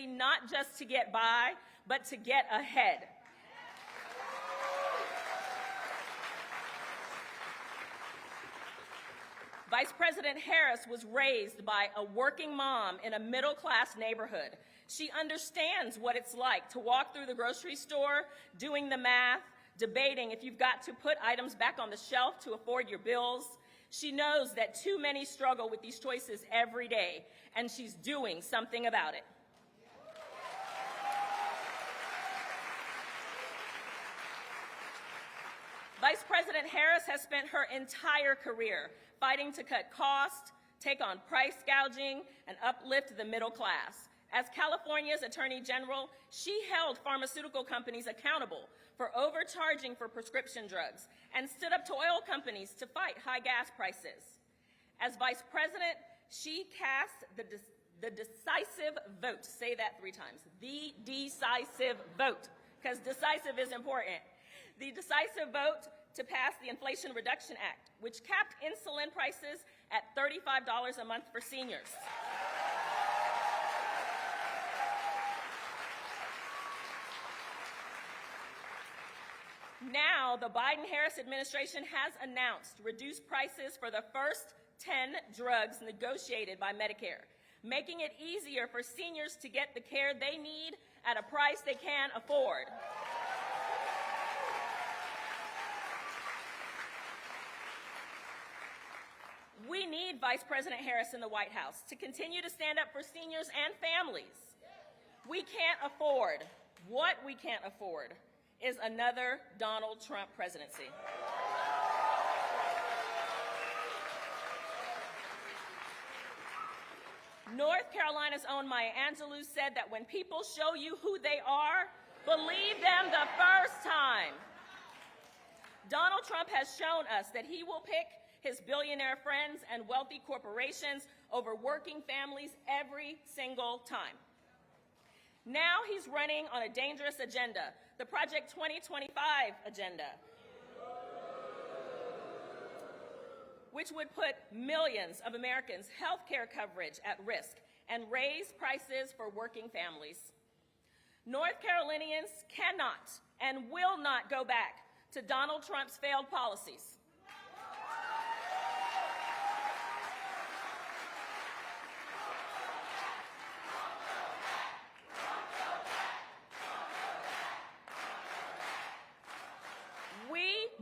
ready not just to get by, but to get ahead. Vice President Harris was raised by a working mom in a middle-class neighborhood. She understands what it's like to walk through the grocery store, doing the math, debating if you've got to put items back on the shelf to afford your bills. She knows that too many struggle with these choices every day, and she's doing something about it. Vice President Harris has spent her entire career fighting to cut costs, take on price gouging, and uplift the middle class. As California's Attorney General, she held pharmaceutical companies accountable for overcharging for prescription drugs and stood up to oil companies to fight high gas prices. As Vice President, she cast the decisive vote. Say that 3 times. The decisive vote, because decisive is important. The decisive vote to pass the Inflation Reduction Act, which capped insulin prices at $35 a month for seniors. Now, the Biden-Harris administration has announced reduced prices for the first 10 drugs negotiated by Medicare, making it easier for seniors to get the care they need at a price they can afford. We need Vice President Harris in the White House to continue to stand up for seniors and families. We can't afford, what we can't afford, is another Donald Trump presidency. North Carolina's own Maya Angelou said that when people show you who they are, believe them the first time. Donald Trump has shown us that he will pick his billionaire friends and wealthy corporations over working families every single time. Now he's running on a dangerous agenda, the Project 2025 agenda, which would put millions of Americans' health care coverage at risk and raise prices for working families. North Carolinians cannot and will not go back to Donald Trump's failed policies.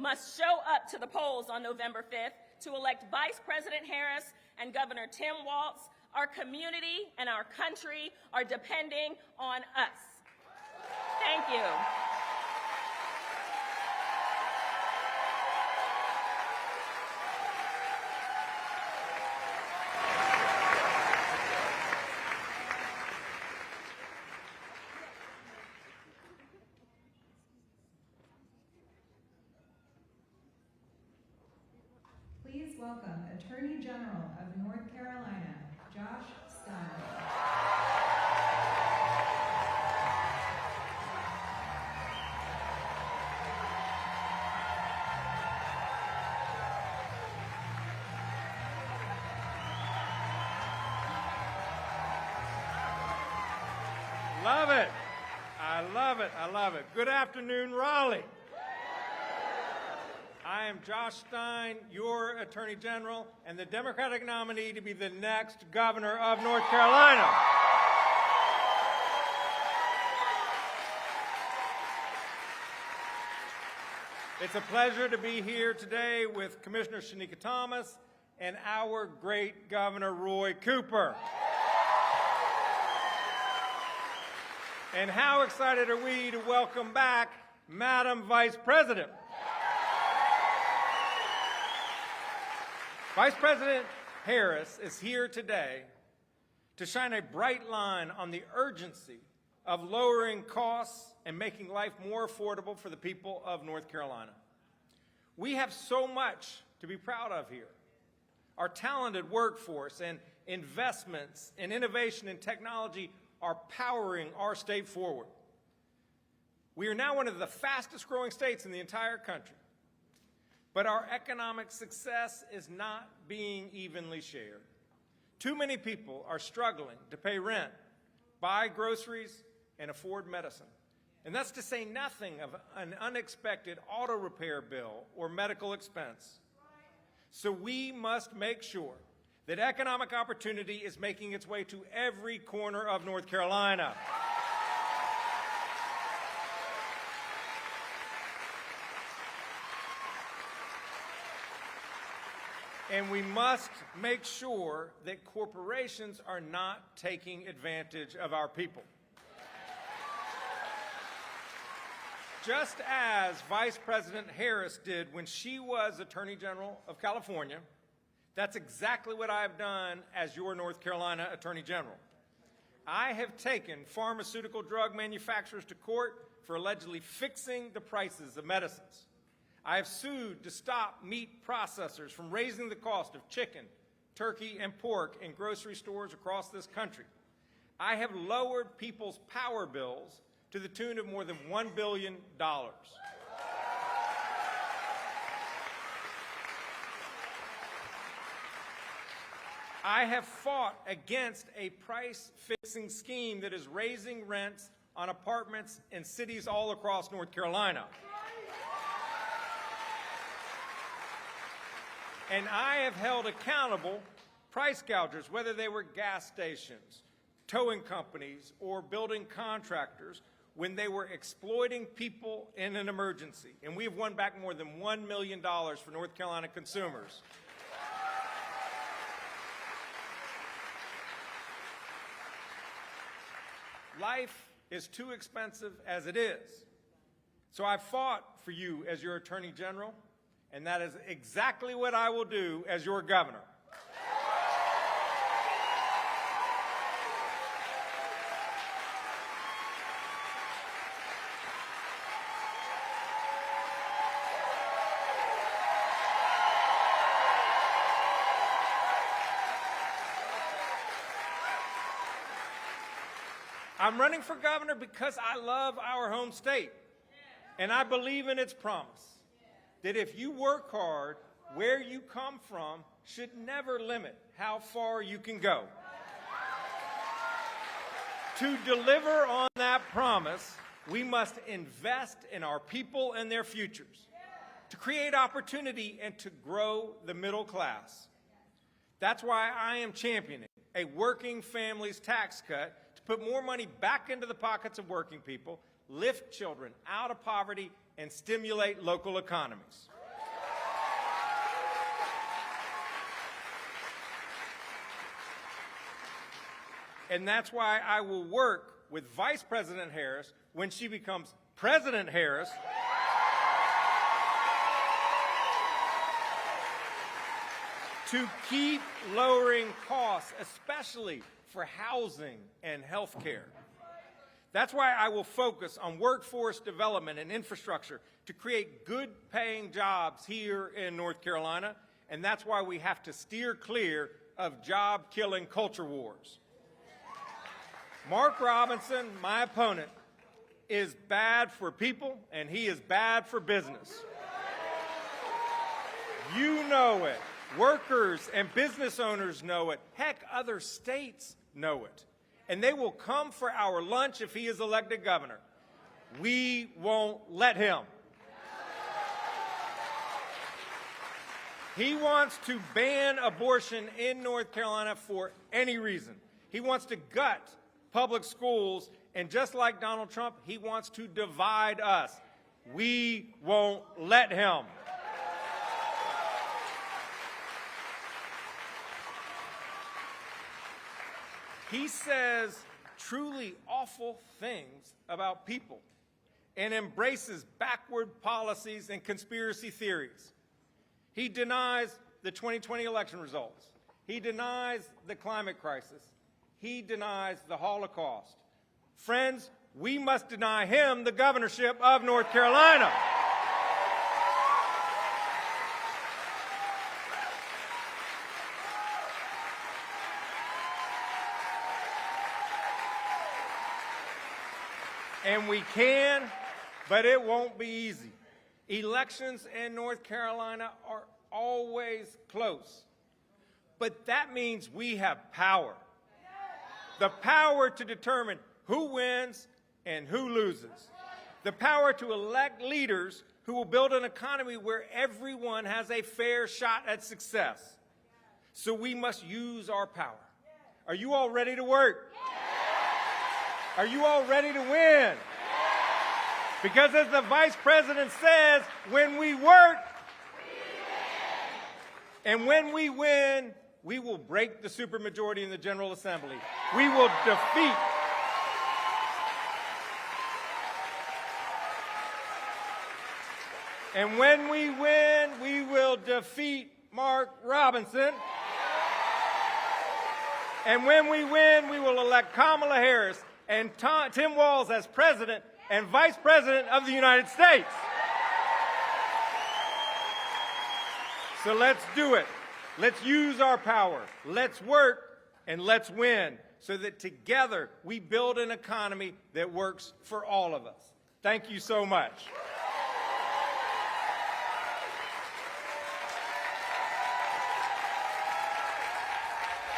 Must show up to the polls on November 5th to elect Vice President Harris and Governor Tim Walz. Our community and our country are depending on us. Thank you. Please welcome Attorney General of North Carolina, Josh Stein. Love it. I love it. I love it. Good afternoon, Raleigh. I am Josh Stein, your Attorney General, and the Democratic nominee to be the next governor of North Carolina. It's a pleasure to be here today with Commissioner Shanika Thomas and our great Governor Roy Cooper. And how excited are we to welcome back Madam Vice President. Vice President Harris is here today to shine a bright line on the urgency of lowering costs and making life more affordable for the people of North Carolina. We have so much to be proud of here. Our talented workforce and investments in innovation and technology are powering our state forward. We are now one of the fastest growing states in the entire country. But our economic success is not being evenly shared. Too many people are struggling to pay rent, buy groceries, and afford medicine. And that's to say nothing of an unexpected auto repair bill or medical expense. So we must make sure that economic opportunity is making its way to every corner of North Carolina. And we must make sure that corporations are not taking advantage of our people. Just as Vice President Harris did when she was Attorney General of California, that's exactly what I've done as your North Carolina Attorney General. I have taken pharmaceutical drug manufacturers to court for allegedly fixing the prices of medicines. I have sued to stop meat processors from raising the cost of chicken, turkey, and pork in grocery stores across this country. I have lowered people's power bills to the tune of more than $1 billion. I have fought against a price-fixing scheme that is raising rents on apartments in cities all across North Carolina. And I have held accountable price gougers, whether they were gas stations, towing companies, or building contractors, when they were exploiting people in an emergency. And we have won back more than $1 million for North Carolina consumers. Life is too expensive as it is. So I fought for you as your Attorney General, and that is exactly what I will do as your governor. I'm running for governor because I love our home state, and I believe in its promise that if you work hard, where you come from should never limit how far you can go. To deliver on that promise, we must invest in our people and their futures, to create opportunity and to grow the middle class. That's why I am championing a working families tax cut to put more money back into the pockets of working people, lift children out of poverty, and stimulate local economies. And that's why I will work with Vice President Harris when she becomes President Harris to keep lowering costs, especially for housing and health care. That's why I will focus on workforce development and infrastructure to create good-paying jobs here in North Carolina, and that's why we have to steer clear of job-killing culture wars. Mark Robinson, my opponent, is bad for people, and he is bad for business. You know it. Workers and business owners know it. Heck, other states know it. And they will come for our lunch if he is elected governor. We won't let him. He wants to ban abortion in North Carolina for any reason. He wants to gut public schools, and just like Donald Trump, he wants to divide us. We won't let him. He says truly awful things about people and embraces backward policies and conspiracy theories. He denies the 2020 election results. He denies the climate crisis. He denies the Holocaust. Friends, we must deny him the governorship of North Carolina. And we can, but it won't be easy. Elections in North Carolina are always close. But that means we have power. the power to determine who wins and who loses, the power to elect leaders who will build an economy where everyone has a fair shot at success. So we must use our power. Are you all ready to work? Are you all ready to win? Because as the Vice President says, when we work, and when we win, we will break the supermajority in the General Assembly. We will defeat And when we win, we will defeat Mark Robinson. And when we win, we will elect Kamala Harris and Tim Walz as President and Vice President of the United States. So let's do it. Let's use our power. Let's work and let's win so that together we build an economy that works for all of us. Thank you so much.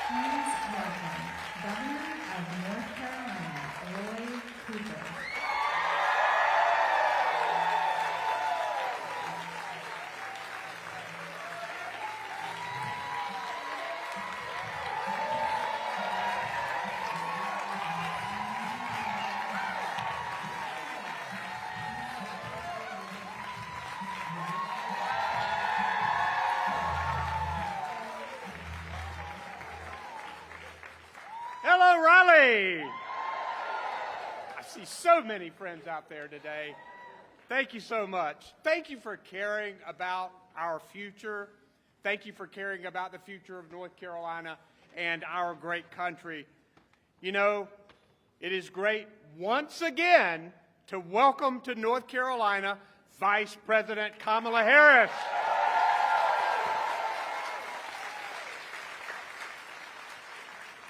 Please welcome Governor of North Carolina, Roy Cooper. Hello, Raleigh! I see so many friends out there today. Thank you so much. Thank you for caring about our future. Thank you for caring about the future of North Carolina and our great country. You know, it is great once again to welcome to North Carolina Vice President Kamala Harris.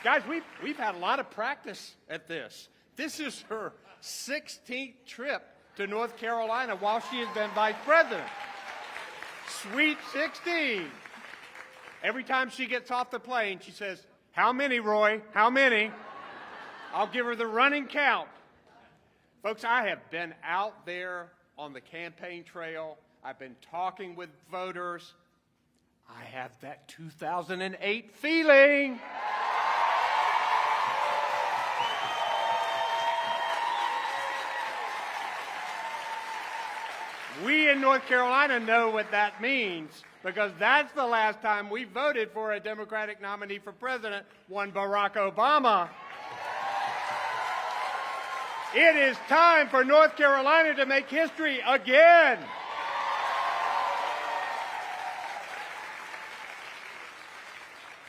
Guys, we've had a lot of practice at this. This is her 16th trip to North Carolina while she has been vice president. Sweet 16. Every time she gets off the plane, she says, "How many, Roy? How many?" I'll give her the running count. Folks, I have been out there on the campaign trail. I've been talking with voters. I have that 2008 feeling. We in North Carolina know what that means because that's the last time we voted for a Democratic nominee for president, one Barack Obama. It is time for North Carolina to make history again.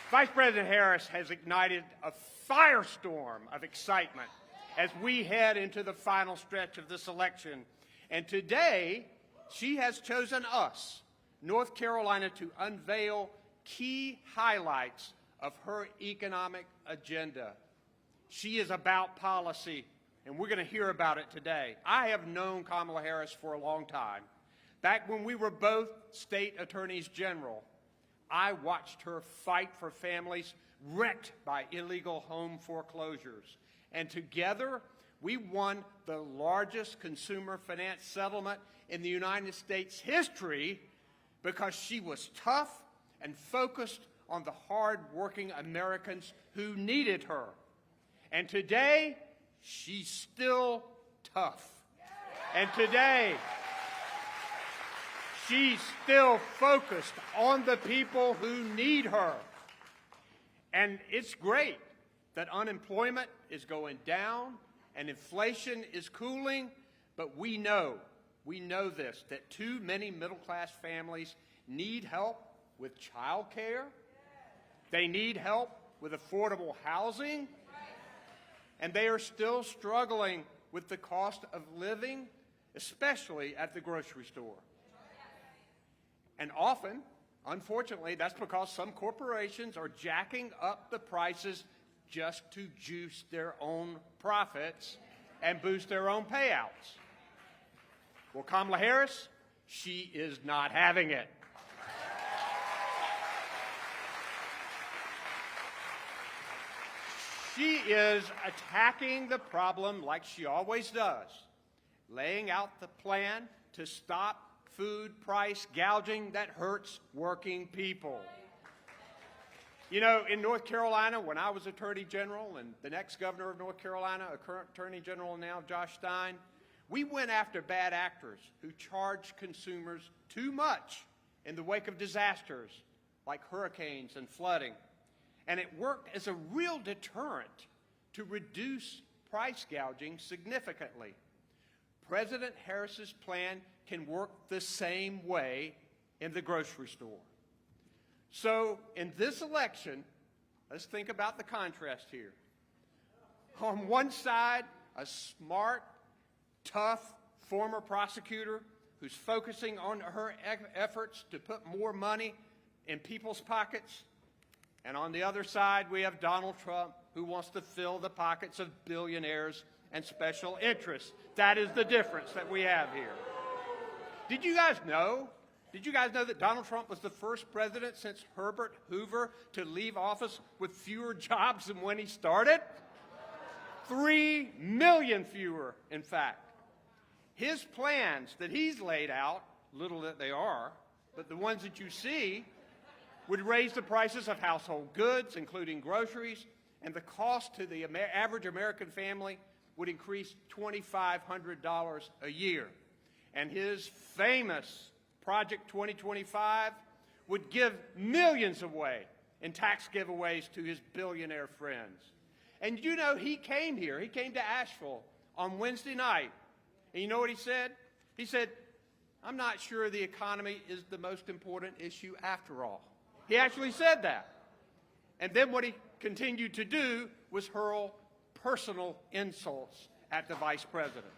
Vice President Harris has ignited a firestorm of excitement as we head into the final stretch of this election. And today, she has chosen us, North Carolina, to unveil key highlights of her economic agenda. She is about policy, and we're going to hear about it today. I have known Kamala Harris for a long time. Back when we were both state attorneys general, I watched her fight for families wrecked by illegal home foreclosures. And together, we won the largest consumer finance settlement in the United States history because she was tough and focused on the hard-working Americans who needed her. And today, she's still tough. And today, she's still focused on the people who need her. And it's great that unemployment is going down and inflation is cooling, but we know this, that too many middle-class families need help with child care. They need help with affordable housing. And they are still struggling with the cost of living, especially at the grocery store. And often, unfortunately, that's because some corporations are jacking up the prices just to juice their own profits and boost their own payouts. Well, Kamala Harris, she is not having it. She is attacking the problem like she always does, laying out the plan to stop food price gouging that hurts working people. You know, in North Carolina, when I was Attorney General and the next governor of North Carolina, a current Attorney General now, Josh Stein, we went after bad actors who charged consumers too much in the wake of disasters like hurricanes and flooding. And it worked as a real deterrent to reduce price gouging significantly. President Harris's plan can work the same way in the grocery store. So in this election, let's think about the contrast here. On one side, a smart, tough former prosecutor who's focusing on her efforts to put more money in people's pockets. And on the other side, we have Donald Trump, who wants to fill the pockets of billionaires and special interests. That is the difference that we have here. Did you guys know that Donald Trump was the first president since Herbert Hoover to leave office with fewer jobs than when he started? 3 million fewer, in fact. His plans that he's laid out, little that they are, but the ones that you see, would raise the prices of household goods, including groceries, and the cost to the average American family would increase $2,500 a year. And his famous Project 2025 would give millions away in tax giveaways to his billionaire friends. And you know, he came here, he came to Asheville on Wednesday night, and you know what he said? He said, "I'm not sure the economy is the most important issue after all." He actually said that. And then what he continued to do was hurl personal insults at the vice president.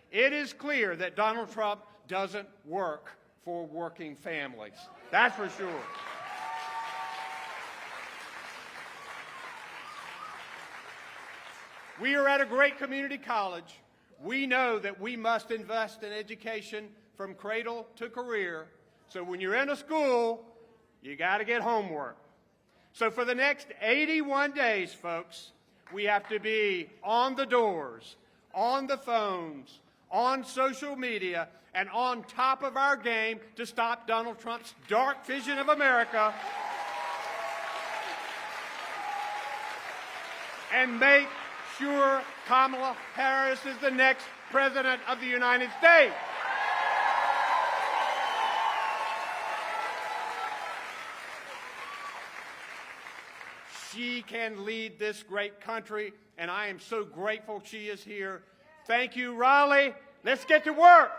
It is clear that Donald Trump doesn't work for working families. That's for sure. We are at a great community college. We know that we must invest in education from cradle to career. So when you're in a school, you got to get homework. So for the next 81 days, folks, we have to be on the doors, on the phones, on social media, and on top of our game to stop Donald Trump's dark vision of America and make sure Kamala Harris is the next President of the United States. She can lead this great country, and I am so grateful she is here. Thank you, Raleigh. Let's get to work.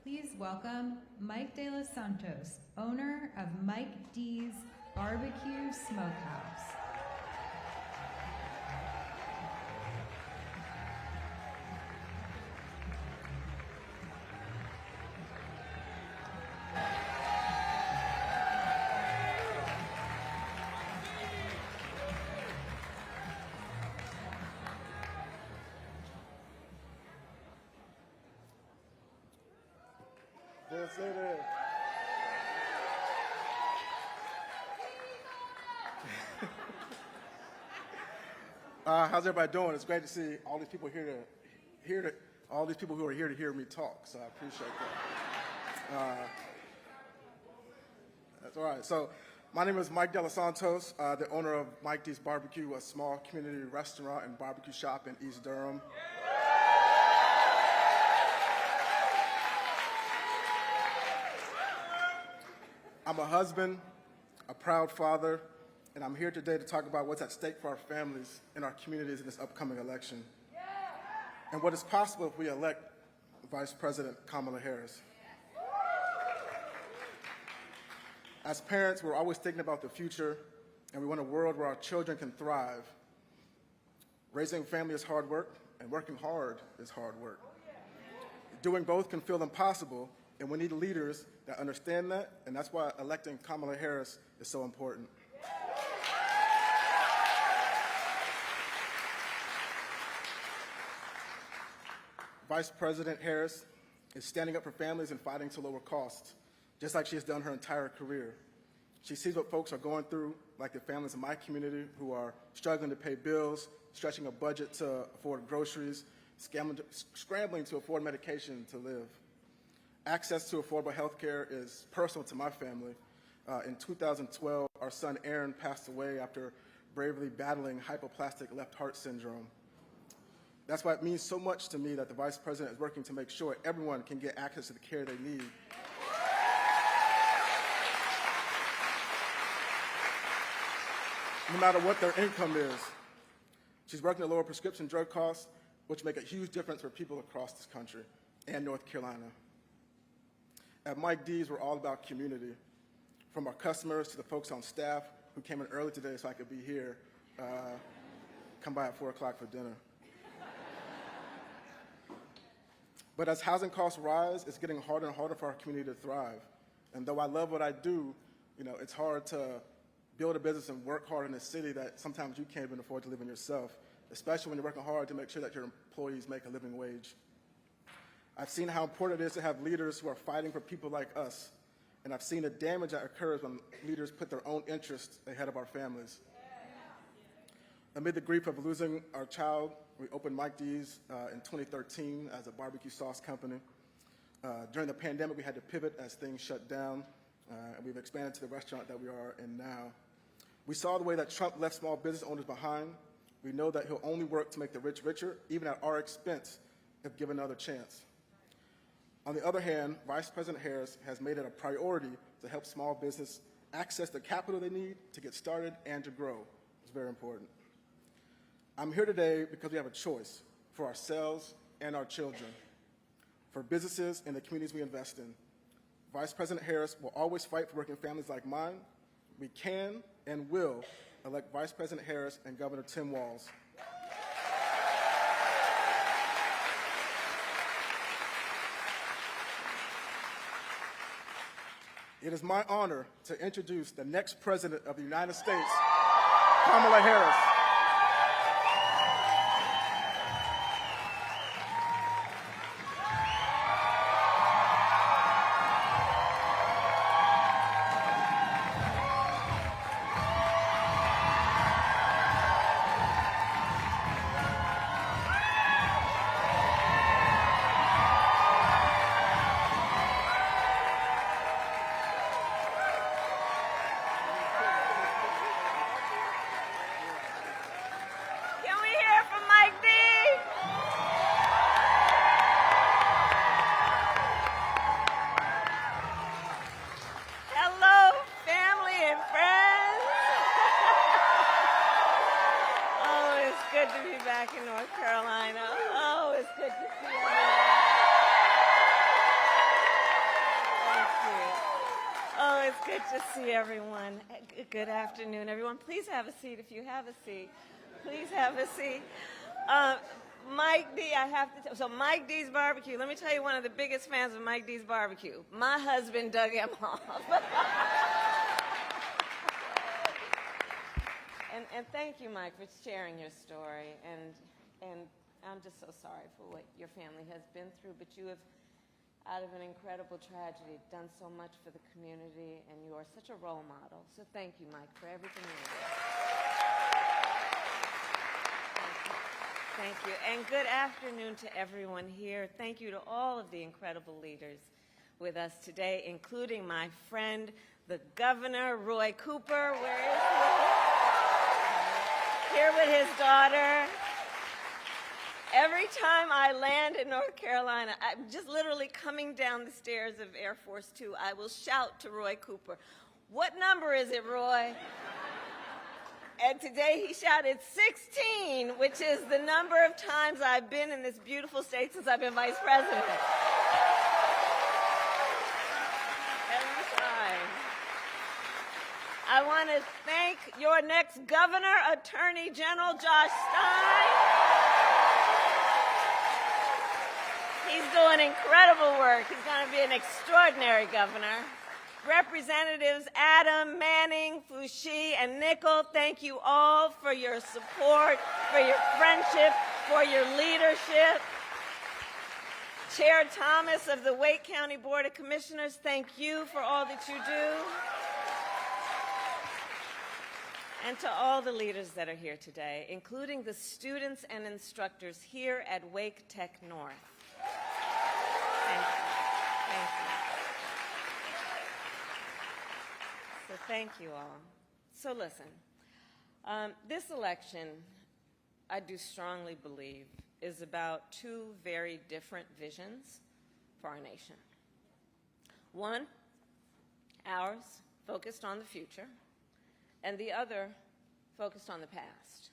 Please welcome Mike De Los Santos, owner of Mike D's Barbecue Smokehouse. Yes, it is. How's everybody doing? It's great to see all these people all these people who are here to hear me talk. So I appreciate that. That's all right. So my name is Mike De Los Santos, the owner of Mike D's Barbecue, a small community restaurant and barbecue shop in East Durham. I'm a husband, a proud father, and I'm here today to talk about what's at stake for our families and our communities in this upcoming election, and what is possible if we elect Vice President Kamala Harris. As parents, we're always thinking about the future, and we want a world where our children can thrive. Raising a family is hard work, and working hard is hard work. Doing both can feel impossible, and we need leaders that understand that, and that's why electing Kamala Harris is so important. Vice President Harris is standing up for families and fighting to lower costs, just like she has done her entire career. She sees what folks are going through, like the families in my community who are struggling to pay bills, stretching a budget to afford groceries, scrambling to afford medication to live. Access to affordable health care is personal to my family. In 2012, our son Aaron passed away after bravely battling hypoplastic left heart syndrome. That's why it means so much to me that the Vice President is working to make sure everyone can get access to the care they need. No matter what their income is. She's working to lower prescription drug costs, which make a huge difference for people across this country and North Carolina. At Mike D's, we're all about community. From our customers to the folks on staff who came in early today so I could be here, come by at 4 o'clock for dinner. But as housing costs rise, it's getting harder and harder for our community to thrive. And though I love what I do, it's hard to build a business and work hard in a city that sometimes you can't even afford to live in yourself, especially when you're working hard to make sure that your employees make a living wage. I've seen how important it is to have leaders who are fighting for people like us, and I've seen the damage that occurs when leaders put their own interests ahead of our families. Amid the grief of losing our child, we opened Mike D's in 2013 as a barbecue sauce company. During the pandemic, we had to pivot as things shut down, and we've expanded to the restaurant that we are in now. We saw the way that Trump left small business owners behind. We know that he'll only work to make the rich richer, even at our expense, if given another chance. On the other hand, Vice President Harris has made it a priority to help small business access the capital they need to get started and to grow. It's very important. I'm here today because we have a choice for ourselves and our children, for businesses and the communities we invest in. Vice President Harris will always fight for working families like mine. We can and will elect Vice President Harris and Governor Tim Walz. It is my honor to introduce the next President of the United States, Kamala Harris. In North Carolina. Oh, it's good to see everyone. Good to see everyone. Good afternoon, everyone. Please have a seat if you have a seat. Please have a seat. Mike D, so Mike D's Barbecue, let me tell you one of the biggest fans of Mike D's Barbecue. My husband dug him off. And thank you, Mike, for sharing your story. And I'm just so sorry for what your family has been through, but you have, out of an incredible tragedy, done so much for the community, and you are such a role model. So thank you, Mike, for everything you do. Thank you. And good afternoon to everyone here. Thank you to all of the incredible leaders with us today, including my friend, the Governor, Roy Cooper. Where is he? Here with his daughter. Every time I land in North Carolina, I'm just literally coming down the stairs of Air Force Two, I will shout to Roy Cooper, "What number is it, Roy?" And today he shouted 16, which is the number of times I've been in this beautiful state since I've been vice president. Every time. I want to thank your next governor, Attorney General Josh Stein. He's doing incredible work. He's going to be an extraordinary governor. Representatives Adam, Manning, Foushee, and Nickel, thank you all for your support, for your friendship, for your leadership. Chair Thomas of the Wake County Board of Commissioners, thank you for all that you do. And to all the leaders that are here today, including the students and instructors here at Wake Tech North. Thank you. Thank you. So thank you all. So listen, this election, I do strongly believe, is about two very different visions for our nation. One, ours, focused on the future, and the other, focused on the past.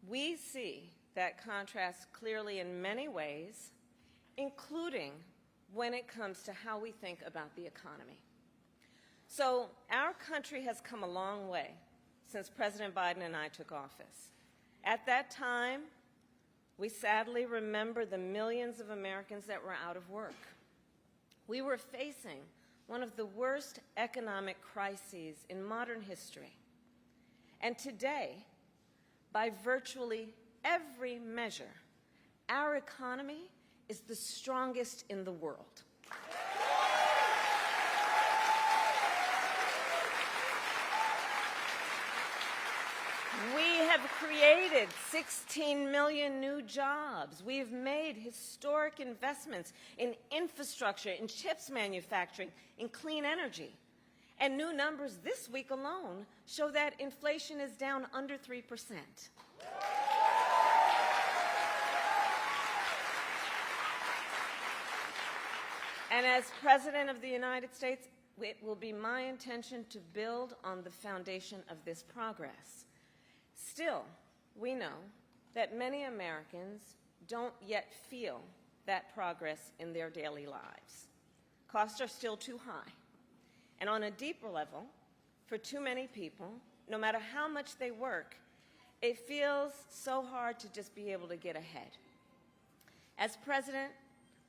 We see that contrast clearly in many ways, including when it comes to how we think about the economy. So our country has come a long way since President Biden and I took office. At that time, we sadly remember the millions of Americans that were out of work. We were facing one of the worst economic crises in modern history. And today, by virtually every measure, our economy is the strongest in the world. We have created 16 million new jobs. We've made historic investments in infrastructure, in chips manufacturing, in clean energy. And new numbers this week alone show that inflation is down under 3%. And as President of the United States, it will be my intention to build on the foundation of this progress. Still, we know that many Americans don't yet feel that progress in their daily lives. Costs are still too high. And on a deeper level, for too many people, no matter how much they work, it feels so hard to just be able to get ahead. As president,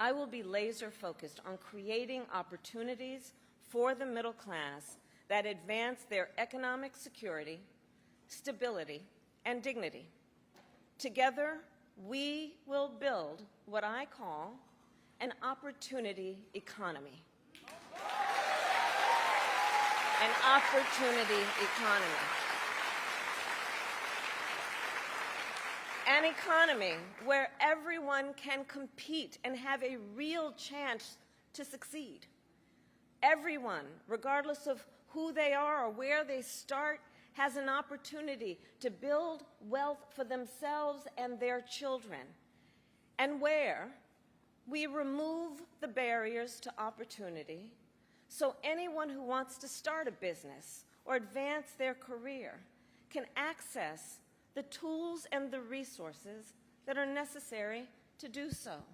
I will be laser focused on creating opportunities for the middle class that advance their economic security, stability, and dignity. Together, we will build what I call an opportunity economy. An opportunity economy. An economy where everyone can compete and have a real chance to succeed. Everyone, regardless of who they are or where they start, has an opportunity to build wealth for themselves and their children, and where we remove the barriers to opportunity so anyone who wants to start a business or advance their career can access the tools and the resources that are necessary to do so.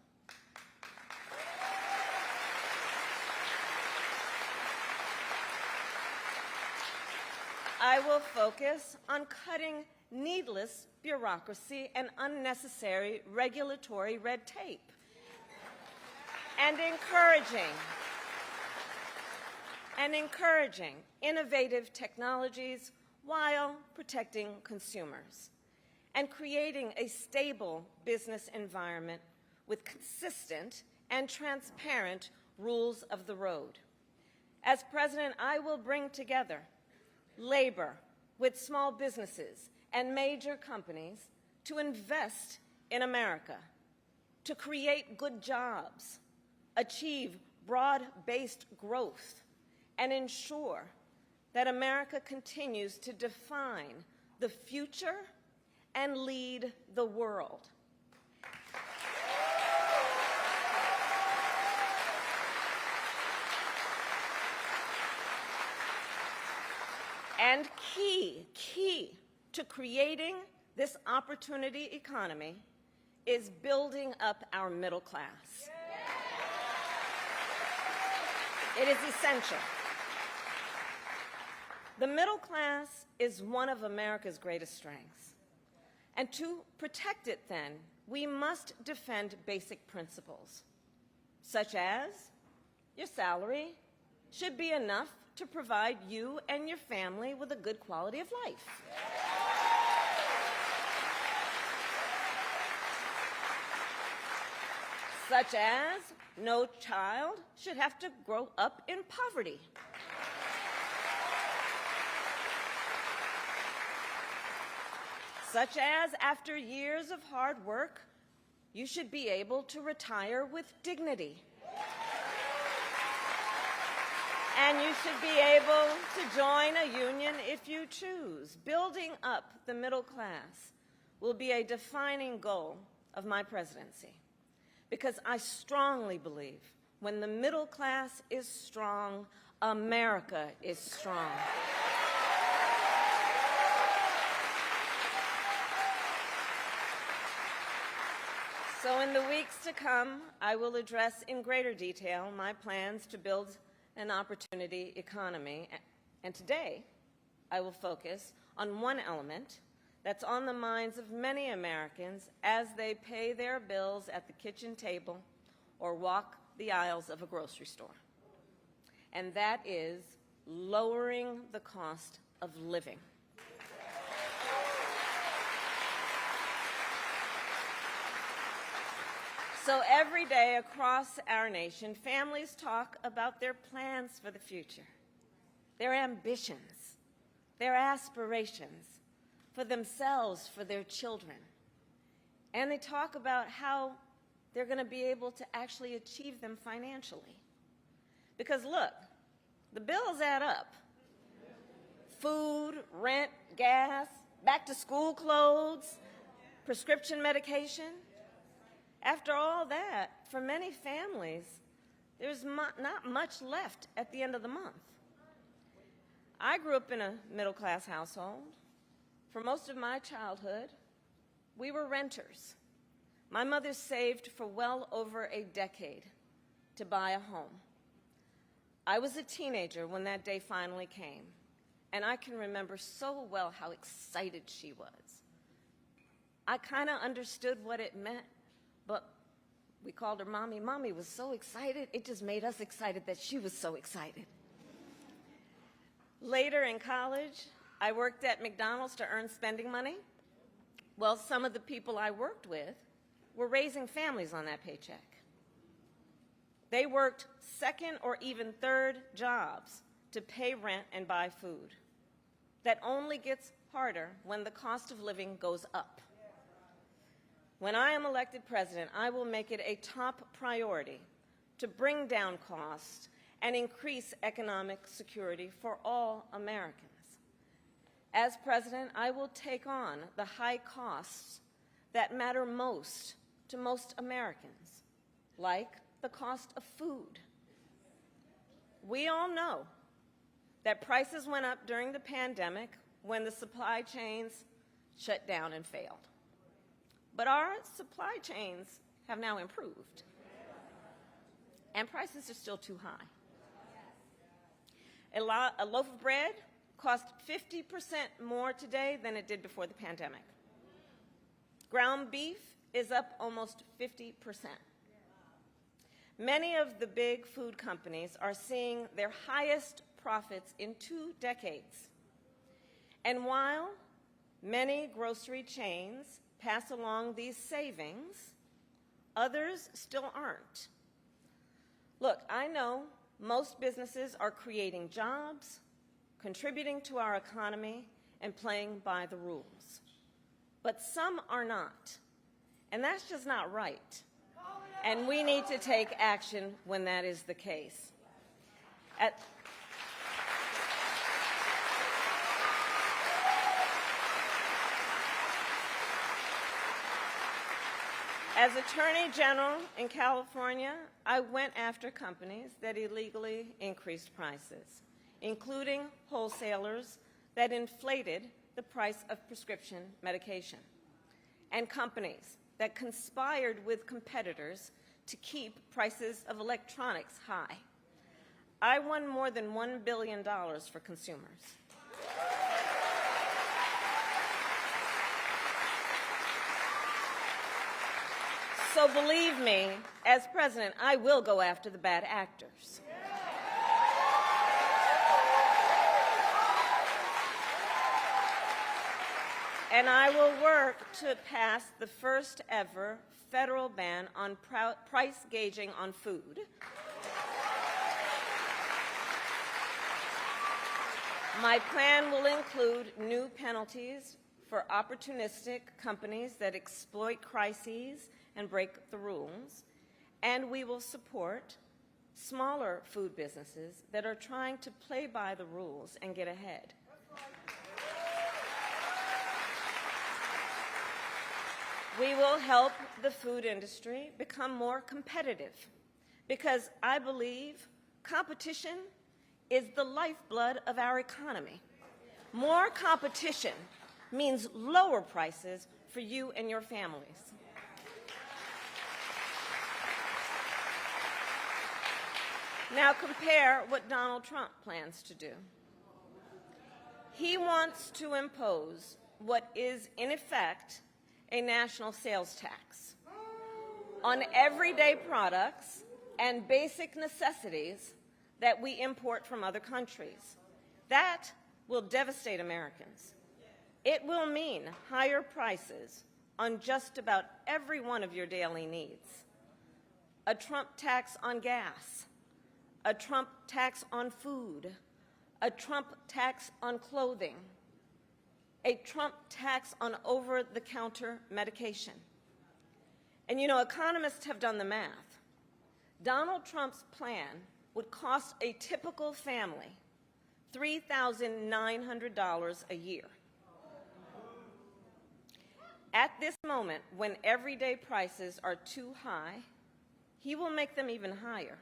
I will focus on cutting needless bureaucracy and unnecessary regulatory red tape, and encouraging innovative technologies while protecting consumers, and creating a stable business environment with consistent and transparent rules of the road. As president, I will bring together labor with small businesses and major companies to invest in America, to create good jobs, achieve broad-based growth, and ensure that America continues to define the future and lead the world. And key to creating this opportunity economy is building up our middle class. It is essential. The middle class is one of America's greatest strengths. And to protect it, then, we must defend basic principles, such as your salary should be enough to provide you and your family with a good quality of life. Such as no child should have to grow up in poverty. Such as after years of hard work, you should be able to retire with dignity. And you should be able to join a union if you choose. Building up the middle class will be a defining goal of my presidency, because I strongly believe when the middle class is strong, America is strong. So in the weeks to come, I will address in greater detail my plans to build an opportunity economy. And today, I will focus on one element that's on the minds of many Americans as they pay their bills at the kitchen table or walk the aisles of a grocery store. And that is lowering the cost of living. So every day across our nation, families talk about their plans for the future, their ambitions, their aspirations for themselves, for their children. And they talk about how they're going to be able to actually achieve them financially. Because look, the bills add up. Food, rent, gas, back-to-school clothes, prescription medication. After all that, for many families, there's not much left at the end of the month. I grew up in a middle-class household. For most of my childhood, we were renters. My mother saved for well over a decade to buy a home. I was a teenager when that day finally came, and I can remember so well how excited she was. I kind of understood what it meant, but we called her Mommy. Mommy was so excited, it just made us excited that she was so excited. Later in college, I worked at McDonald's to earn spending money. Well, some of the people I worked with were raising families on that paycheck. They worked second or even third jobs to pay rent and buy food. That only gets harder when the cost of living goes up. When I am elected president, I will make it a top priority to bring down costs and increase economic security for all Americans. As president, I will take on the high costs that matter most to most Americans, like the cost of food. We all know that prices went up during the pandemic when the supply chains shut down and failed. But our supply chains have now improved, and prices are still too high. A loaf of bread costs 50% more today than it did before the pandemic. Ground beef is up almost 50%. Many of the big food companies are seeing their highest profits in 2 decades. And while many grocery chains pass along these savings, others still aren't. Look, I know most businesses are creating jobs, contributing to our economy, and playing by the rules. But some are not. And that's just not right. And we need to take action when that is the case. As Attorney General in California, I went after companies that illegally increased prices, including wholesalers that inflated the price of prescription medication, and companies that conspired with competitors to keep prices of electronics high. I won more than $1 billion for consumers. So believe me, as president, I will go after the bad actors. And I will work to pass the first ever federal ban on price gouging on food. My plan will include new penalties for opportunistic companies that exploit crises and break the rules, and we will support smaller food businesses that are trying to play by the rules and get ahead. We will help the food industry become more competitive because I believe competition is the lifeblood of our economy. More competition means lower prices for you and your families. Now compare what Donald Trump plans to do. He wants to impose what is, in effect, a national sales tax on everyday products and basic necessities that we import from other countries. That will devastate Americans. It will mean higher prices on just about every one of your daily needs. A Trump tax on gas, a Trump tax on food, a Trump tax on clothing, a Trump tax on over-the-counter medication. And you know, economists have done the math. Donald Trump's plan would cost a typical family $3,900 a year. At this moment, when everyday prices are too high, he will make them even higher.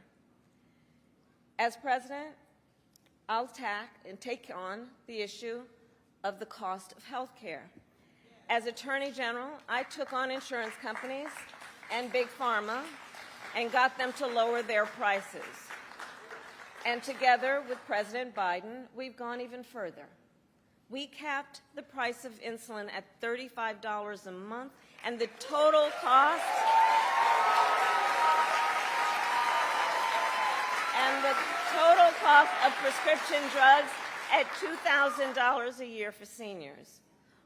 As president, I'll take on the issue of the cost of health care. As Attorney General, I took on insurance companies and Big Pharma and got them to lower their prices. And together with President Biden, we've gone even further. We capped the price of insulin at $35 a month, and the total cost of prescription drugs at $2,000 a year for seniors.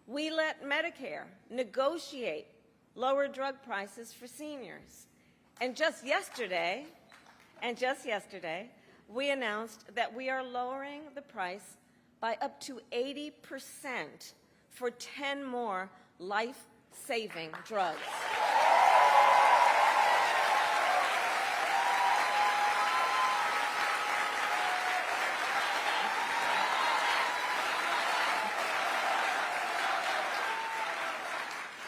We let Medicare negotiate lower drug prices for seniors. And just yesterday, we announced that we are lowering the price by up to 80% for 10 more life-saving drugs.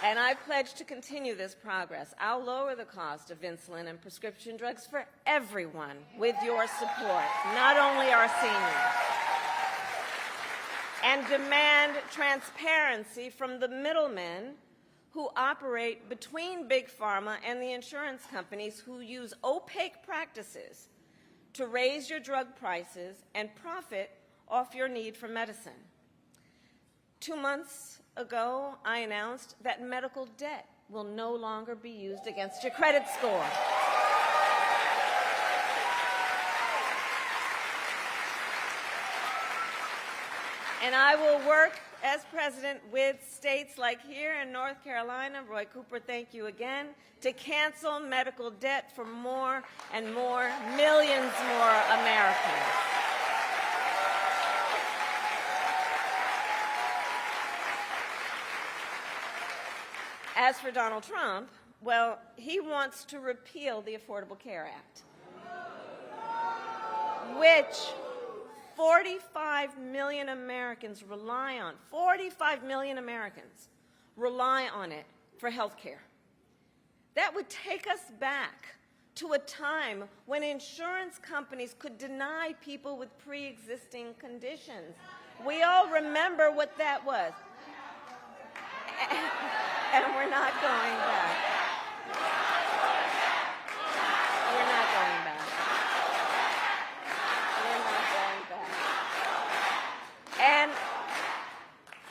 And I pledge to continue this progress. I'll lower the cost of insulin and prescription drugs for everyone with your support, not only our seniors. And demand transparency from the middlemen who operate between Big Pharma and the insurance companies who use opaque practices to raise your drug prices and profit off your need for medicine. 2 months ago, I announced that medical debt will no longer be used against your credit score. And I will work as president with states like here in North Carolina, Roy Cooper, thank you again, to cancel medical debt for more and more, millions more Americans. As for Donald Trump, well, he wants to repeal the Affordable Care Act, which 45 million Americans rely on. 45 million Americans rely on it for health care. That would take us back to a time when insurance companies could deny people with pre-existing conditions. We all remember what that was. And we're not going back. We're not going back. We're not going back.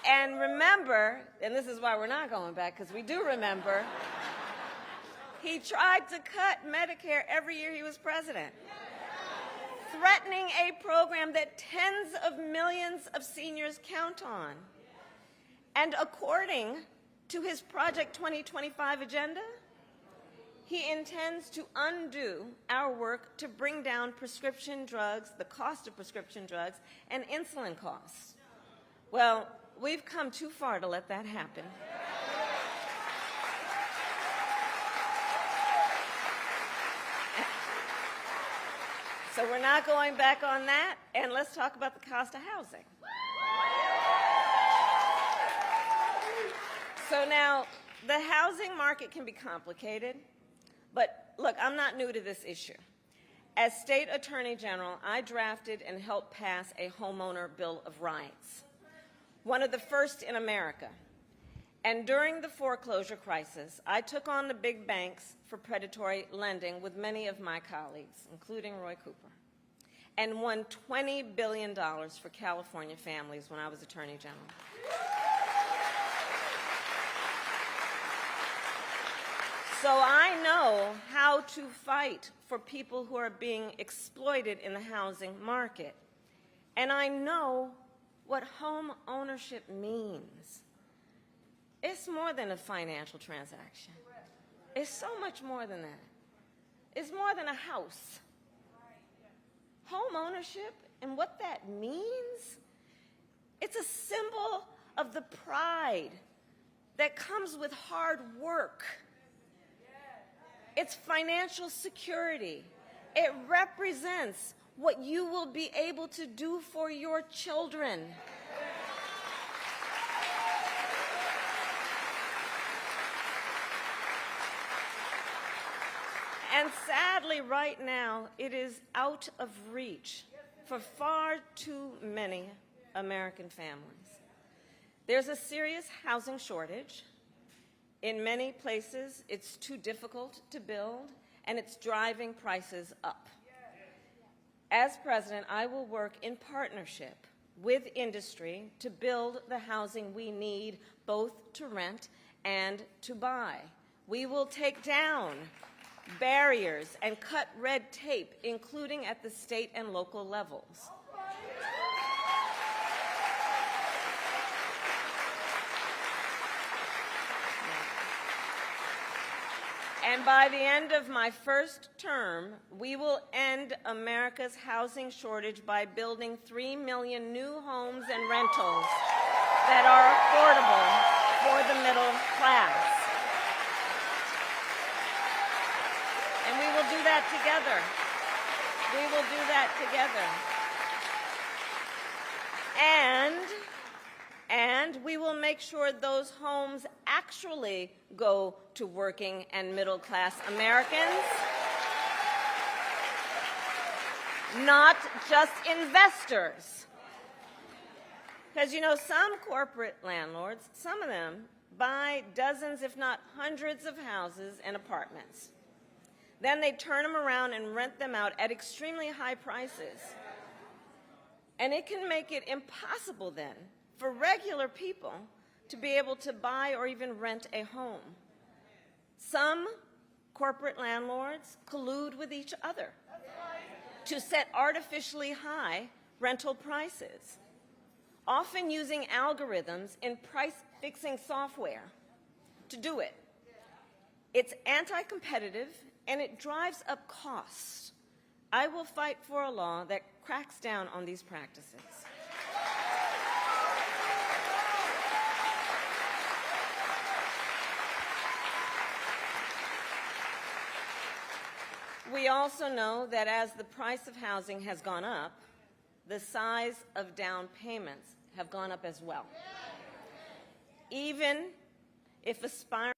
And remember, and this is why we're not going back, because we do remember, he tried to cut Medicare every year he was president, threatening a program that tens of millions of seniors count on. And according to his Project 2025 agenda, he intends to undo our work to bring down prescription drugs, the cost of prescription drugs, and insulin costs. Well, we've come too far to let that happen. So we're not going back on that, and let's talk about the cost of housing. So now, the housing market can be complicated, but look, I'm not new to this issue. As State Attorney General, I drafted and helped pass a homeowner Bill of Rights, one of the first in America. And during the foreclosure crisis, I took on the big banks for predatory lending with many of my colleagues, including Roy Cooper, and won $20 billion for California families when I was Attorney General. So I know how to fight for people who are being exploited in the housing market. And I know what home ownership means. It's more than a financial transaction. It's so much more than that. It's more than a house. Home ownership and what that means, it's a symbol of the pride that comes with hard work. It's financial security. It represents what you will be able to do for your children. And sadly, right now, it is out of reach for far too many American families. There's a serious housing shortage. In many places, it's too difficult to build, and it's driving prices up. As president, I will work in partnership with industry to build the housing we need, both to rent and to buy. We will take down barriers and cut red tape, including at the state and local levels. And by the end of my first term, we will end America's housing shortage by building 3 million new homes and rentals that are affordable for the middle class. And we will do that together. We will do that together. And we will make sure those homes actually go to working and middle class Americans, not just investors. Because, you know, some corporate landlords, some of them buy dozens, if not hundreds of houses and apartments. Then they turn them around and rent them out at extremely high prices. And it can make it impossible then for regular people to be able to buy or even rent a home. Some corporate landlords collude with each other to set artificially high rental prices, often using algorithms in price-fixing software to do it. It's anti-competitive and it drives up costs. I will fight for a law that cracks down on these practices. We also know that as the price of housing has gone up, the size of down payments have gone up as well. Even if aspiring